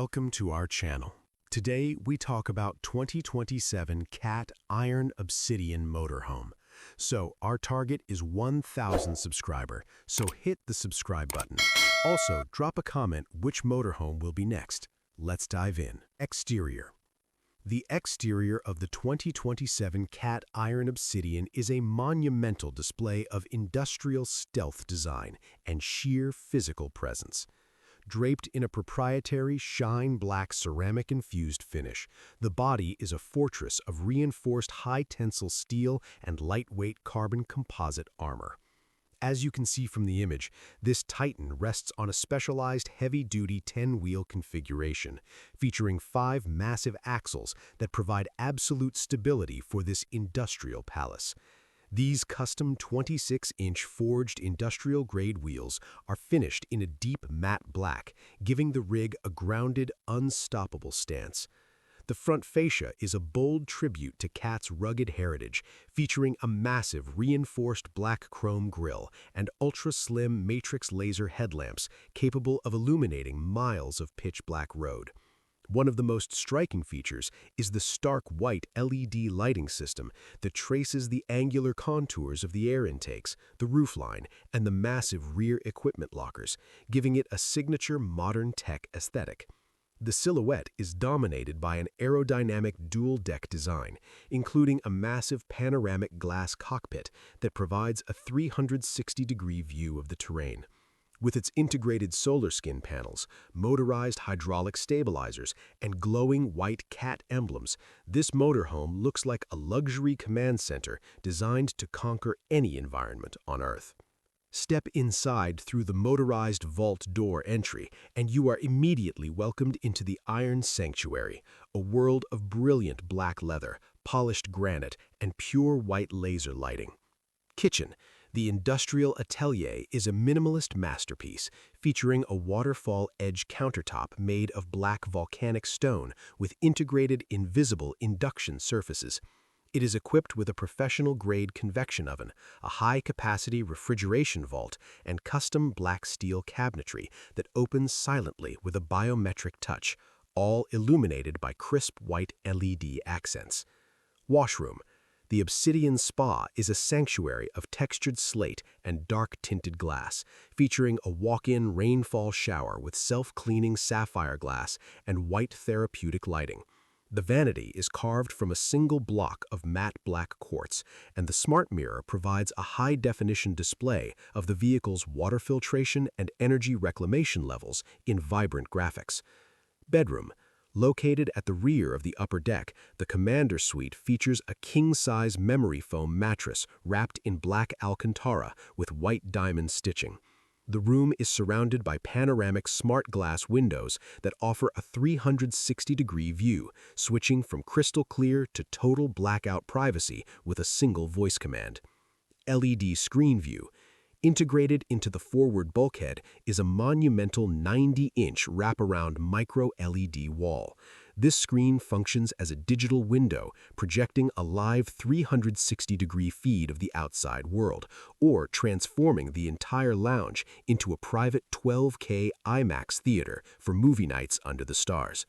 Welcome to our channel. Today we talk about 2027 Cat Iron-Obsidian motorhome. So our target is 1,000 subscriber, so hit the subscribe button. Also, drop a comment which motorhome will be next. Let's dive in. Exterior. The exterior of the 2027 Cat Iron-Obsidian is a monumental display of industrial stealth design and sheer physical presence. Draped in a proprietary shine-black ceramic-infused finish, the body is a fortress of reinforced high-tensile steel and lightweight carbon composite armor. As you can see from the image, this Titan rests on a specialized heavy-duty 10-wheel configuration, featuring 5 massive axles that provide absolute stability for this industrial palace. These custom 26-inch forged industrial-grade wheels are finished in a deep matte black, giving the rig a grounded, unstoppable stance. The front fascia is a bold tribute to Cat's rugged heritage, featuring a massive reinforced black chrome grille and ultra-slim matrix laser headlamps capable of illuminating miles of pitch-black road. One of the most striking features is the stark white LED lighting system that traces the angular contours of the air intakes, the roofline, and the massive rear equipment lockers, giving it a signature modern tech aesthetic. The silhouette is dominated by an aerodynamic dual-deck design, including a massive panoramic glass cockpit that provides a 360-degree view of the terrain. With its integrated solar skin panels, motorized hydraulic stabilizers, and glowing white cat emblems, this motorhome looks like a luxury command center designed to conquer any environment on Earth. Step inside through the motorized vault door entry, and you are immediately welcomed into the Iron Sanctuary, a world of brilliant black leather, polished granite, and pure white laser lighting. Kitchen. The industrial atelier is a minimalist masterpiece, featuring a waterfall edge countertop made of black volcanic stone with integrated invisible induction surfaces. It is equipped with a professional-grade convection oven, a high-capacity refrigeration vault, and custom black steel cabinetry that opens silently with a biometric touch, all illuminated by crisp white LED accents. Washroom. The Obsidian Spa is a sanctuary of textured slate and dark-tinted glass, featuring a walk-in rainfall shower with self-cleaning sapphire glass and white therapeutic lighting. The vanity is carved from a single block of matte black quartz, and the smart mirror provides a high-definition display of the vehicle's water filtration and energy reclamation levels in vibrant graphics. Bedroom. Located at the rear of the upper deck, the Commander Suite features a king-size memory foam mattress wrapped in black Alcantara with white diamond stitching. The room is surrounded by panoramic smart glass windows that offer a 360-degree view, switching from crystal clear to total blackout privacy with a single voice command. LED screen view. Integrated into the forward bulkhead is a monumental 90-inch wraparound micro-LED wall. This screen functions as a digital window, projecting a live 360-degree feed of the outside world, or transforming the entire lounge into a private 12K IMAX theater for movie nights under the stars.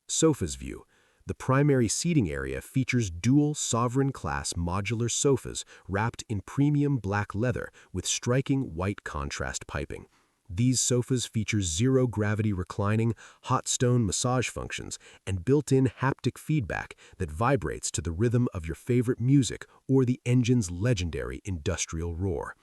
Sofas view. The primary seating area features dual Sovereign-class modular sofas wrapped in premium black leather with striking white contrast piping. These sofas feature zero-gravity reclining, hot stone massage functions, and built-in haptic feedback that vibrates to the rhythm of your favorite music or the engine's legendary industrial roar.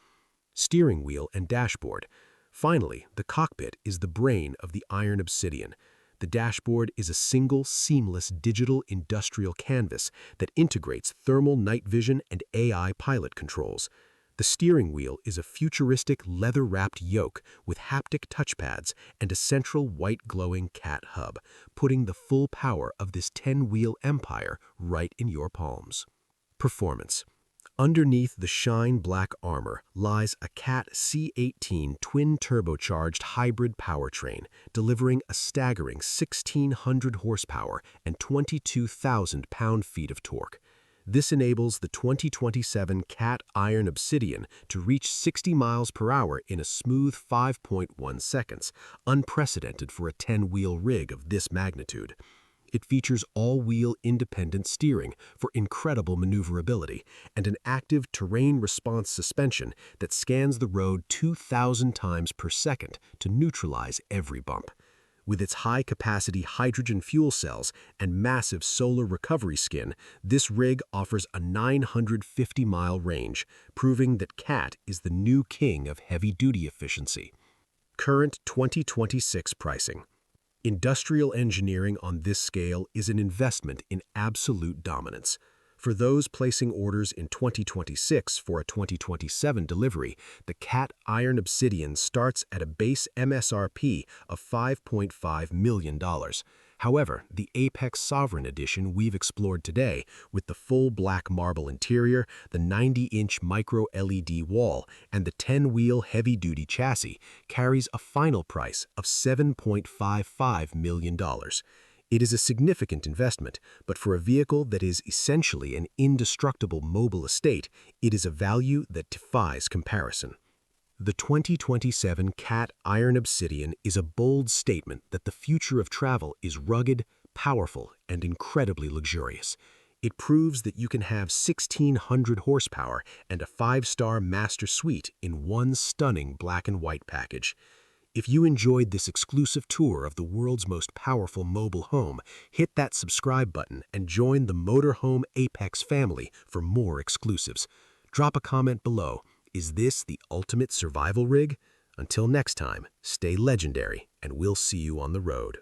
Steering wheel and dashboard. Finally, the cockpit is the brain of the Iron-Obsidian. The dashboard is a single, seamless digital industrial canvas that integrates thermal night vision and AI pilot controls. The steering wheel is a futuristic leather-wrapped yoke with haptic touchpads and a central white glowing cat hub, putting the full power of this 10-wheel empire right in your palms. Performance. Underneath the shine black armor lies a Cat C18 twin-turbocharged hybrid powertrain, delivering a staggering 1,600 horsepower and 22,000 pound-feet of torque. This enables the 2027 Cat Iron-Obsidian to reach 60 miles per hour in a smooth 5.1 seconds, unprecedented for a 10-wheel rig of this magnitude. It features all-wheel independent steering for incredible maneuverability and an active terrain response suspension that scans the road 2,000 times per second to neutralize every bump. With its high-capacity hydrogen fuel cells and massive solar recovery skin, this rig offers a 950-mile range, proving that Cat is the new king of heavy-duty efficiency. Current 2026 pricing. Industrial engineering on this scale is an investment in absolute dominance. For those placing orders in 2026 for a 2027 delivery, the Cat Iron-Obsidian starts at a base MSRP of $5.5 million. However, the Apex Sovereign Edition we've explored today, with the full black marble interior, the 90-inch micro-LED wall, and the 10-wheel heavy-duty chassis, carries a final price of $7.55 million. It is a significant investment, but for a vehicle that is essentially an indestructible mobile estate, it is a value that defies comparison. The 2027 Cat Iron-Obsidian is a bold statement that the future of travel is rugged, powerful, and incredibly luxurious. It proves that you can have 1,600 horsepower and a 5-star master suite in one stunning black and white package. If you enjoyed this exclusive tour of the world's most powerful mobile home, hit that subscribe button and join the Motorhome Apex family for more exclusives. Drop a comment below. Is this the ultimate survival rig? Until next time, stay legendary, and we'll see you on the road.